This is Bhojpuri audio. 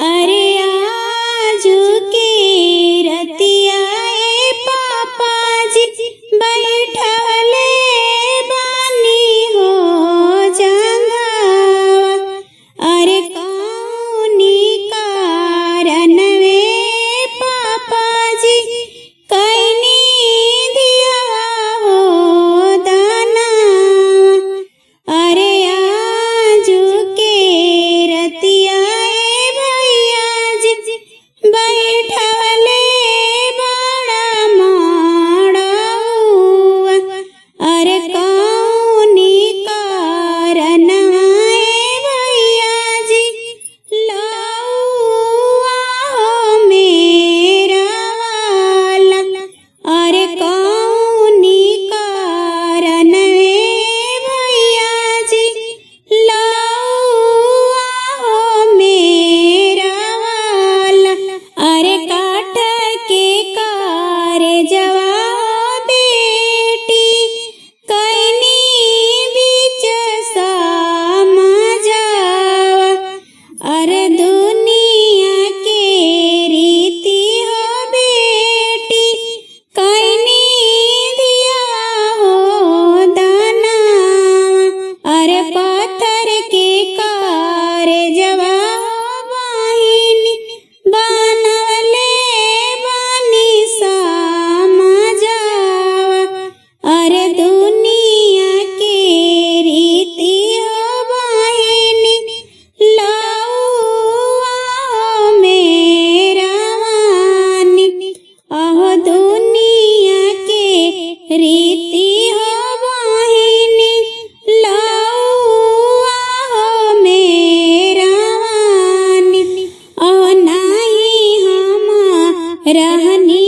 अरे आज के रतिया ए पापा जी बैठले बानी हो जंगवा। अरे कौनी कारण वे पापा जी कैनी दिया हो दाना। अरे आज के रतिया बैठले बड़ा माड़ौआ। अरे कौनी कारण भैया जी लौआ हो मेरा वाला। अरे कौनी कारण भैया जी लौआ हो मेरा वाला। अरे काट के कारे जवा बेटी कैनी बीच समझावा। अरे दुनिया के रीति हो बेटी कैनी दिया हो दाना। अरे पत्थर के कारे जवा बहिनी बनवले बानी समझावा। अरे दुनिया के रीति हो बहिनी लौआ हो मेरा वानी। अहो दुनिया के रीति हो बहिनी लौआ हो मेरा वानी। अहो नाही हम रहनी